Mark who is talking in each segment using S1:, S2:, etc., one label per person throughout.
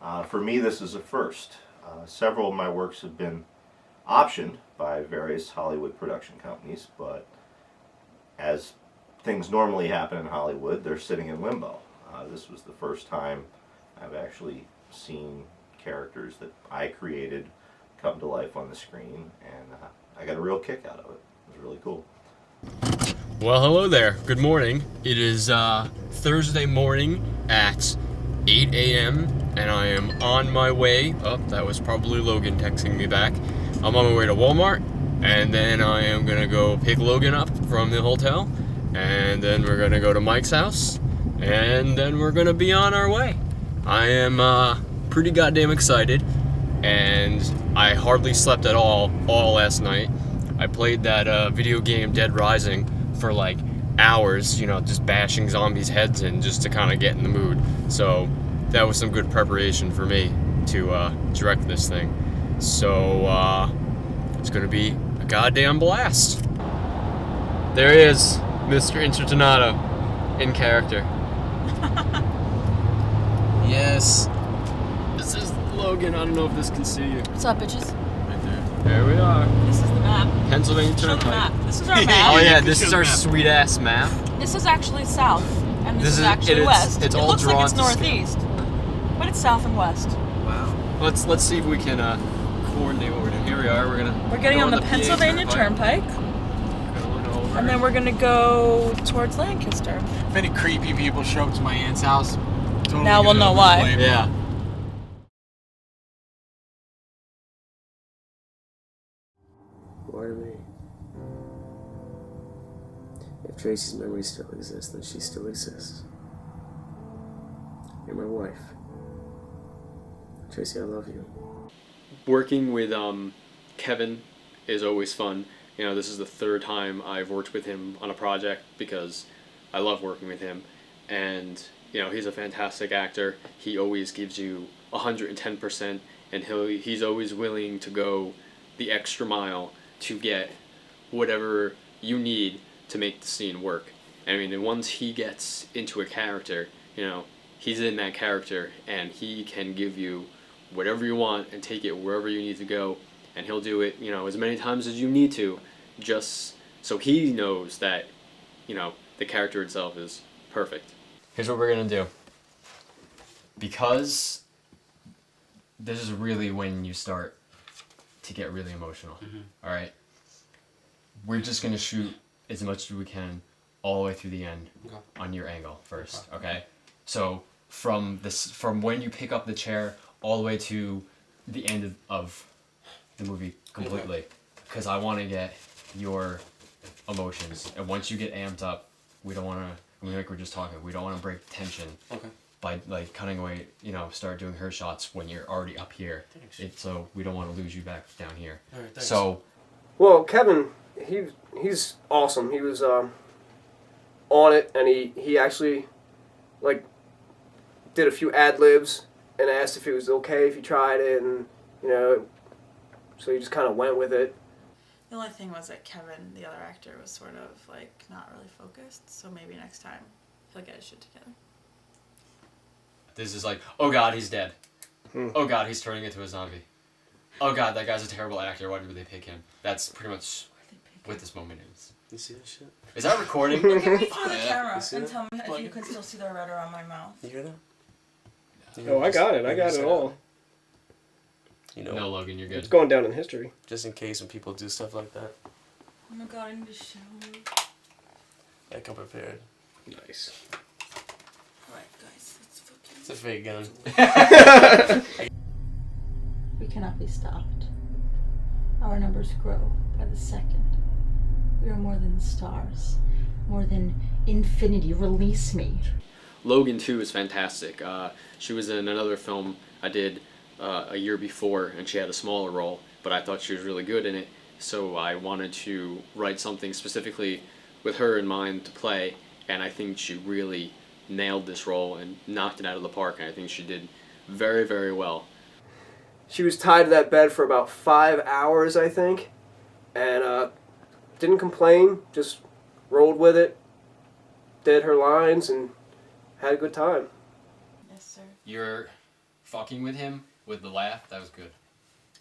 S1: For me, this is a first. Several of my works have been optioned by various Hollywood production companies, but as things normally happen in Hollywood, they're sitting in limbo. This was the first time I've actually seen characters that I created come to life on the screen, and I got a real kick out of it. It was really cool.
S2: Well, hello there. Good morning. It is Thursday morning at 8 a.m. and I am on my way. Oh, that was probably Logan texting me back. I'm on my way to Walmart, and then I am going to go pick Logan up from the hotel, and then we're going to go to Mike's house, and then we're going to be on our way. I am pretty goddamn excited, and I hardly slept at all last night. I played that video game Dead Rising for like hours, you know, just bashing zombies' heads in just to kind of get in the mood. So that was some good preparation for me to direct this thing. So it's gonna be a goddamn blast. There he is, Mr. Intertonato, in character. Yes, this is Logan. I don't know if this can see you.
S3: What's up, bitches?
S2: Right there. There we are.
S3: This is the map.
S2: Pennsylvania
S3: Show the
S2: Turnpike.
S3: map. This is our map.
S2: Oh yeah, this is our sweet ass map.
S3: This is actually south, and this is
S2: actually
S3: west.
S2: It's
S3: it
S2: all
S3: looks like
S2: drawn
S3: it's
S2: to
S3: northeast, but it's south and west.
S2: Wow. Let's see if we can coordinate what we're doing. Here we are.
S3: We're getting on the Pennsylvania Turnpike, and then we're gonna go towards Lancaster.
S4: If any creepy people show up to my aunt's house, totally
S3: now we'll know why.
S2: Yeah.
S5: Why to me? If Tracy's memory still exists, then she still exists. You're my wife. Tracy, I love you.
S2: Working with Kevin is always fun. You know, this is the third time I've worked with him on a project because I love working with him. And, you know, he's a fantastic actor. He always gives you 110%, and he's always willing to go the extra mile to get whatever you need to make the scene work. I mean, and once he gets into a character, you know, he's in that character, and he can give you whatever you want and take it wherever you need to go, and he'll do it, you know, as many times as you need to, just so he knows that, you know, the character itself is perfect. Here's what we're gonna do. Because this is really when you start to get really emotional. All right, we're just gonna shoot as much as we can all the way through the end on your angle first. Okay, so from when you pick up the chair all the way to the end of the movie completely, because I want to get your emotions, and once you get amped up, we don't want to. I mean, like we're just talking, we don't want to break tension. Okay. By like cutting away, you know, start doing her shots when you're already up here. Thanks. So we don't want to lose you back down here. All right, thanks. So,
S5: well, Kevin, he's awesome. He was on it, and he actually like did a few ad libs and asked if it was okay if he tried it, and you know, so he just kind of went with it.
S3: The only thing was that Kevin, the other actor, was sort of like not really focused. So maybe next time he'll get his shit together.
S2: This is like, oh god, he's dead. Oh god, he's turning into a zombie. Oh god, that guy's a terrible actor. Why did they pick him? That's pretty much what this moment is.
S5: You see that shit?
S2: Is that recording?
S3: Look at me through the camera and tell me if you can still see the red around my mouth.
S5: You hear that?
S6: Oh, I got it. I got it all.
S5: You know,
S2: no, Logan, you're good.
S6: It's going down in history.
S5: Just in case when people do stuff like that.
S3: Oh my god, I need a shower.
S5: I come prepared.
S6: Nice.
S3: Alright, guys, let's fucking...
S5: It's a fake gun.
S3: We cannot be stopped. Our numbers grow by the second. We are more than stars. More than infinity. Release me.
S2: Logan, too, is fantastic. She was in another film I did a year before, and she had a smaller role, but I thought she was really good in it, so I wanted to write something specifically with her in mind to play, and I think she really nailed this role and knocked it out of the park, and I think she did very, very well.
S5: She was tied to that bed for about 5 hours, I think, and didn't complain, just rolled with it, did her lines, and had a good time.
S3: Yes, sir.
S2: You're fucking with him with the laugh, that was good.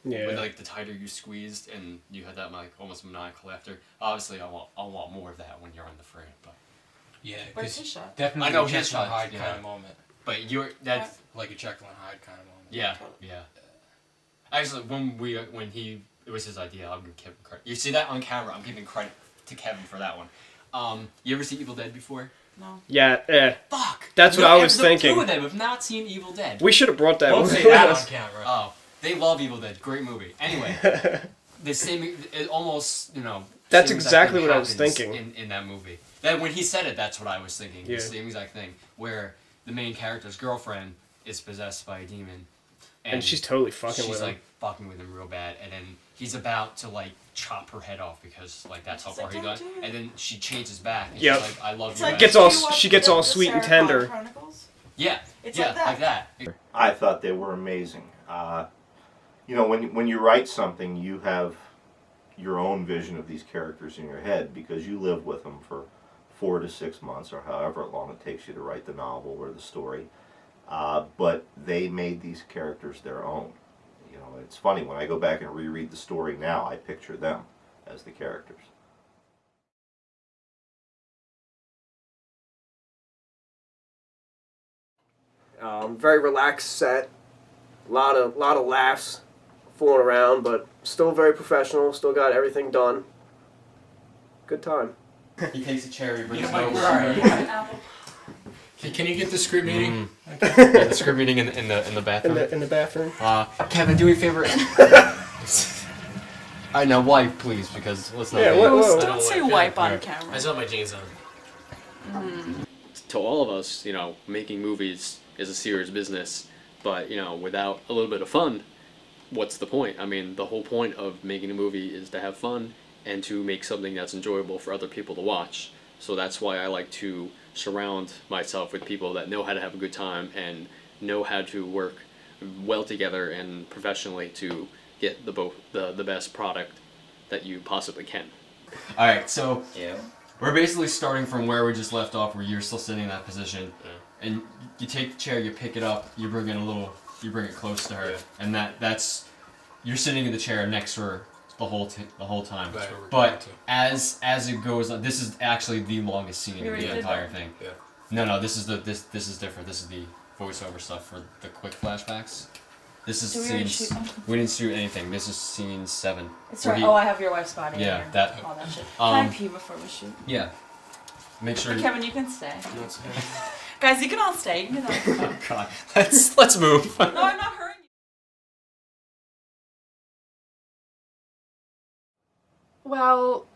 S6: Yeah.
S2: With like the tighter you squeezed and you had that like almost maniacal laughter. Obviously, I want more of that when you're on the frame, but
S4: Yeah,
S3: But it's
S4: because
S3: his shot.
S4: definitely
S2: I know
S4: a
S2: his
S4: Jekyll and
S2: shots,
S4: Hyde
S2: yeah.
S4: kind of moment.
S2: but that's
S4: Like a Jekyll and Hyde kind of moment.
S2: yeah. Actually, when it was his idea, I'll give Kevin credit. You see that on camera? I'm giving credit to Kevin for that one. You ever see Evil Dead before?
S3: No.
S6: Yeah.
S2: Fuck.
S6: That's what I was thinking.
S2: Two of them have not seen Evil Dead.
S6: We should have brought that
S4: Don't
S6: one.
S4: say that on camera.
S2: Oh, they love Evil Dead. Great movie. Anyway, the same, it almost,
S6: That's
S2: same exact
S6: exactly
S2: thing
S6: what I was
S2: happens
S6: thinking.
S2: in that movie. That when he said it, that's what I was thinking.
S6: Yeah.
S2: The same exact thing, where the main character's girlfriend is possessed by a demon,
S6: And she's totally fucking with
S2: she's
S6: him.
S2: like fucking with him real bad, and then he's about to like chop her head off because like that's how
S3: She's
S2: far
S3: like,
S2: he got,
S3: "Don't do it."
S2: and then she changes back. And
S6: Yep.
S2: she's like, I love
S3: It's
S2: you.
S3: like,
S2: guys."
S6: Gets all-
S3: do you watch
S6: she gets all sweet and
S3: Sarah Connor
S6: tender.
S3: Chronicles?
S2: Yeah,
S3: It's
S2: yeah,
S3: like that.
S1: I thought they were amazing. When you write something, you have your own vision of these characters in your head because you live with them for 4 to 6 months or however long it takes you to write the novel or the story. But they made these characters their own. It's funny, when I go back and reread the story now, I picture them as the characters.
S5: Very relaxed set. A lot of laughs, fooling around, but still very professional. Still got everything done. Good time.
S2: He takes a chair, he brings
S4: You
S2: it
S4: know,
S2: over.
S4: right.
S3: Apple.
S4: Can you get the script meeting?
S2: Yeah, the script meeting in the
S6: in
S2: bathroom.
S6: the bathroom.
S2: Kevin, do me a favor. I know, wipe, please, because let's not.
S6: Yeah,
S2: be-
S6: whoa.
S3: Don't say wipe on camera.
S4: I still have my jeans on.
S2: To all of us, making movies is a serious business, but without a little bit of fun, what's the point? I mean, the whole point of making a movie is to have fun and to make something that's enjoyable for other people to watch. So that's why I like to surround myself with people that know how to have a good time and know how to work well together and professionally to get the best product that you possibly can. All right, so we're basically starting from where we just left off, where you're still sitting in that position, and you take the chair, you pick it up, you bring it close to her, and that's you're sitting in the chair next to her the whole time.
S4: Right.
S2: But as it goes on, this is actually the longest scene
S3: You
S2: in
S3: already
S2: the
S3: did
S2: entire
S3: that.
S2: thing.
S4: Yeah.
S2: No, this is different. This is the voiceover stuff for the quick flashbacks. This is
S3: Do we already
S2: scene.
S3: shoot them?
S2: We didn't shoot anything. This is scene 7.
S3: It's
S2: where
S3: right.
S2: he-
S3: Oh, I have your wife's body.
S2: Yeah,
S3: in here.
S2: that-
S3: All that shit.
S2: um,
S3: Can I pee before we shoot?
S2: Yeah. Make sure.
S3: Kevin, you can stay. Guys, you can all stay. You can all...
S2: Oh God. Let's move.
S3: No, I'm not hurrying you.
S7: Well,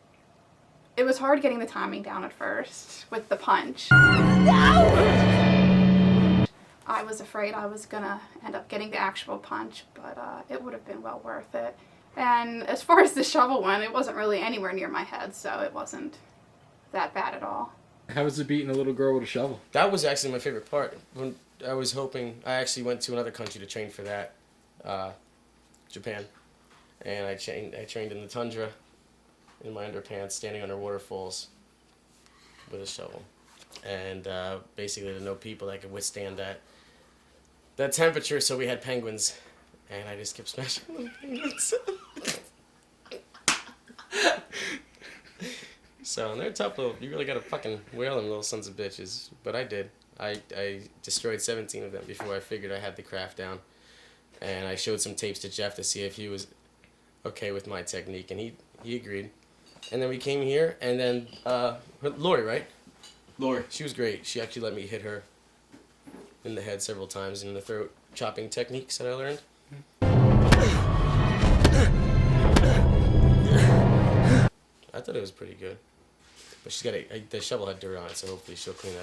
S7: it was hard getting the timing down at first with the punch. I was afraid I was gonna end up getting the actual punch, but it would have been well worth it. And as far as the shovel went, it wasn't really anywhere near my head, so it wasn't that bad at all.
S6: How was it beating a little girl with a shovel?
S8: That was actually my favorite part. When I actually went to another country to train for that, Japan, and I trained in the tundra, in my underpants, standing under waterfalls, with a shovel, and basically there were no people that could withstand that temperature. So we had penguins, and I just kept smashing those penguins. So, and they're tough little, you really gotta fucking whale them little sons of bitches. But I did. I destroyed 17 of them before I figured I had the craft down. And I showed some tapes to Jeff to see if he was okay with my technique, and he agreed. And then we came here, and then, Lori, right?
S2: Lori.
S8: She was great. She actually let me hit her in the head several times in the throat chopping techniques that I learned. I thought it was pretty good. But she's got the shovel had dirt on it, so hopefully she'll clean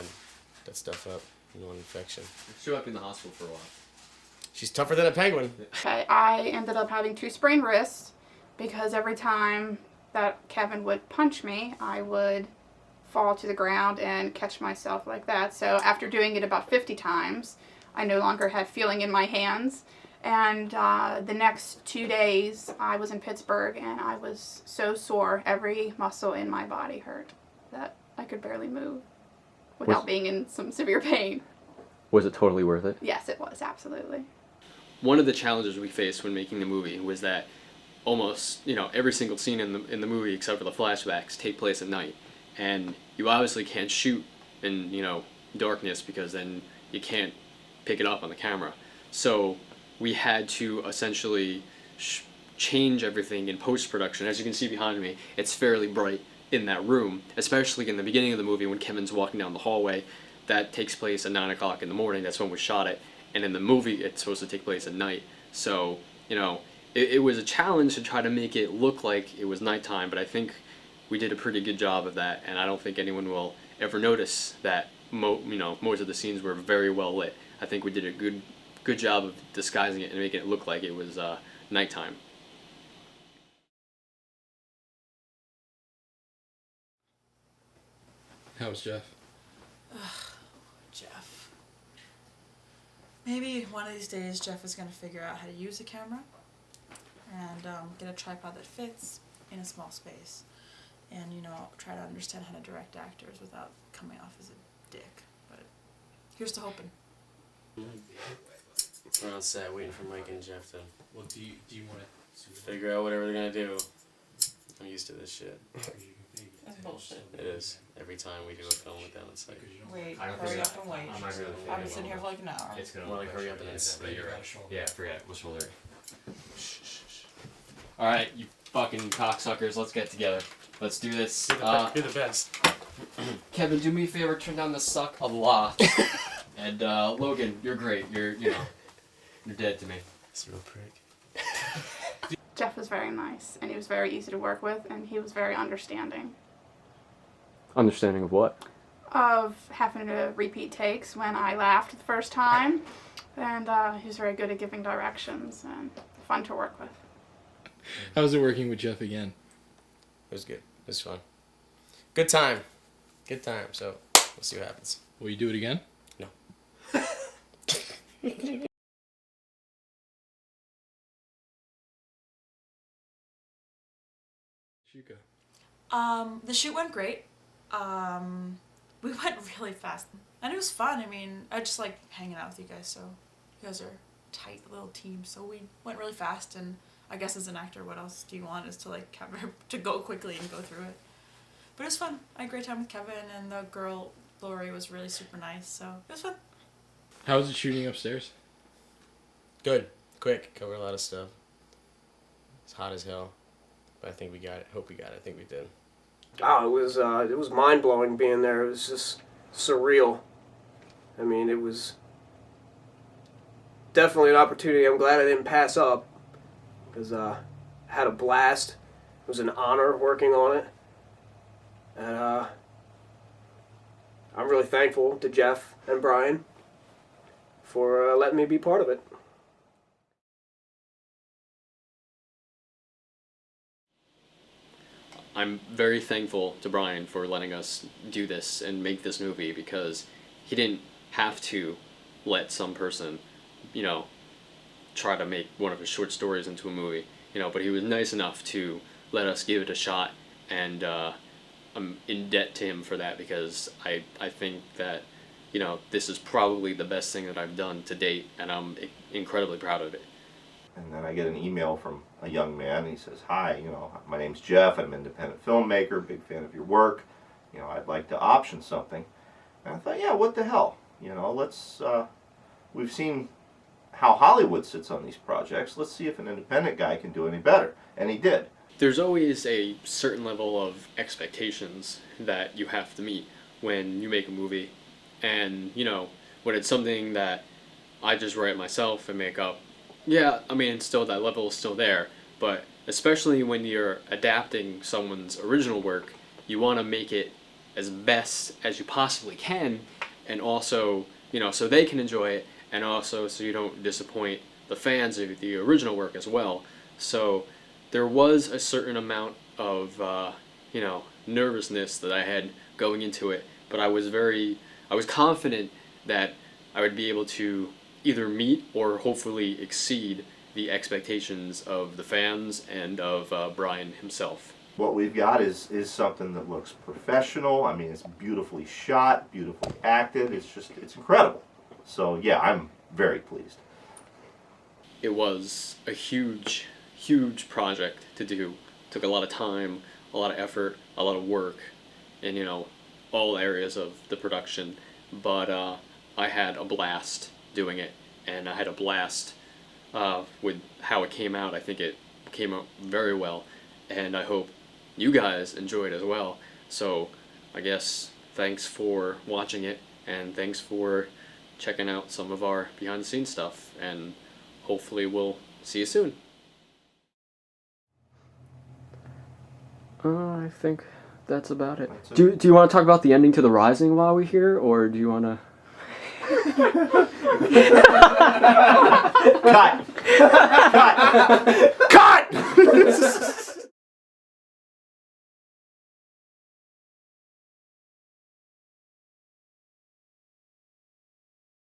S8: that stuff up. No infection.
S2: She'll have been in the hospital for a while.
S8: She's tougher than a penguin.
S7: Okay, I ended up having 2 sprained wrists because every time that Kevin would punch me, I would fall to the ground and catch myself like that. So after doing it about 50 times, I no longer had feeling in my hands. And the next 2 days, I was in Pittsburgh, and I was so sore. Every muscle in my body hurt that I could barely move without being in some severe pain.
S2: Was it totally worth it?
S7: Yes, it was, absolutely.
S2: one of the challenges we faced when making the movie was that almost, every single scene in the movie except for the flashbacks take place at night, and you obviously can't shoot in darkness because then you can't pick it up on the camera. So we had to essentially change everything in post-production. As you can see behind me, it's fairly bright in that room, especially in the beginning of the movie when Kevin's walking down the hallway. That takes place at 9 o'clock in the morning. That's when we shot it. And in the movie, it's supposed to take place at night. So, it was a challenge to try to make it look like it was nighttime, but I think we did a pretty good job of that, and I don't think anyone will ever notice that most of the scenes were very well lit. I think we did a good job of disguising it and making it look like it was nighttime.
S6: How was Jeff?
S9: Jeff. Maybe one of these days Jeff is going to figure out how to use a camera and get a tripod that fits in a small space and, try to understand how to direct actors without coming off as a dick. But here's to hoping.
S8: We're on set waiting for Mike and Jeff to
S10: Well, do you want to
S8: figure out whatever they're going to do. I'm used to this shit.
S9: That's bullshit.
S8: It is. Every time we do a film with them, it's like...
S9: Wait,
S10: I don't
S9: hurry
S10: think
S9: up and wait.
S10: I'm not really
S9: I've been sitting here for like an hour.
S10: It's gonna
S8: More like
S10: look
S8: hurry
S10: like
S8: up and
S10: shit,
S8: then
S10: but you're right. Yeah, forget it. We'll shoulder it.
S2: Alright, you fucking cocksuckers, let's get together. Let's do this.
S8: You're the best.
S2: Kevin, do me a favor, turn down the suck a lot. And Logan, you're great. You're dead to me.
S8: It's a real prick.
S7: Jeff was very nice, and he was very easy to work with, and he was very understanding.
S2: Understanding of what?
S7: Of having to repeat takes when I laughed the first time, and he was very good at giving directions and fun to work with.
S6: How was it working with Jeff again?
S8: It was good. It was fun. Good time. Good time. So, we'll see what happens.
S6: Will you do it again?
S8: No.
S6: Shuka.
S9: The shoot went great. We went really fast, and it was fun. I mean, I just like hanging out with you guys, so you guys are a tight little team, so we went really fast, and I guess as an actor, what else do you want is to like have to go quickly and go through it. But it was fun. I had a great time with Kevin, and the girl, Lori, was really super nice, so it was fun.
S6: How was it shooting upstairs?
S8: Good. Quick. Covered a lot of stuff. It's hot as hell. But I think we got it. Hope we got it. I think we did.
S5: Oh, it was mind-blowing being there. It was just surreal. I mean, it was definitely an opportunity I'm glad I didn't pass up, because I had a blast. It was an honor working on it. And I'm really thankful to Jeff and Brian for letting me be part of it.
S2: I'm very thankful to Brian for letting us do this and make this movie, because he didn't have to let some person, try to make one of his short stories into a movie, but he was nice enough to let us give it a shot, and I'm in debt to him for that, because I think that, this is probably the best thing that I've done to date, and I'm incredibly proud of it.
S1: And then I get an email from a young man. He says, "Hi, my name's Jeff. I'm an independent filmmaker, big fan of your work. I'd like to option something." And I thought, yeah, what the hell? Let's, we've seen how Hollywood sits on these projects. Let's see if an independent guy can do any better. And he did.
S2: There's always a certain level of expectations that you have to meet when you make a movie. And, when it's something that I just write myself and make up, yeah, I mean, still, that level is still there, but especially when you're adapting someone's original work, you want to make it as best as you possibly can, and also, so they can enjoy it, and also so you don't disappoint the fans of the original work as well. So there was a certain amount of, nervousness that I had going into it, but I was confident that I would be able to either meet or hopefully exceed the expectations of the fans and of Brian himself.
S1: What we've got is something that looks professional. I mean, it's beautifully shot, beautifully acted. It's incredible. So yeah, I'm very pleased.
S2: it was a huge, huge project to do. Took a lot of time, a lot of effort, a lot of work, in, you know, all areas of the production. But I had a blast doing it, and I had a blast with how it came out. I think it came out very well, and I hope you guys enjoyed as well. So I guess thanks for watching it, and thanks for checking out some of our behind the scenes stuff, and hopefully we'll see you soon. I think that's about it. Do you want to talk about the ending to The Rising while we're here, or do you want to...
S1: Cut! Cut!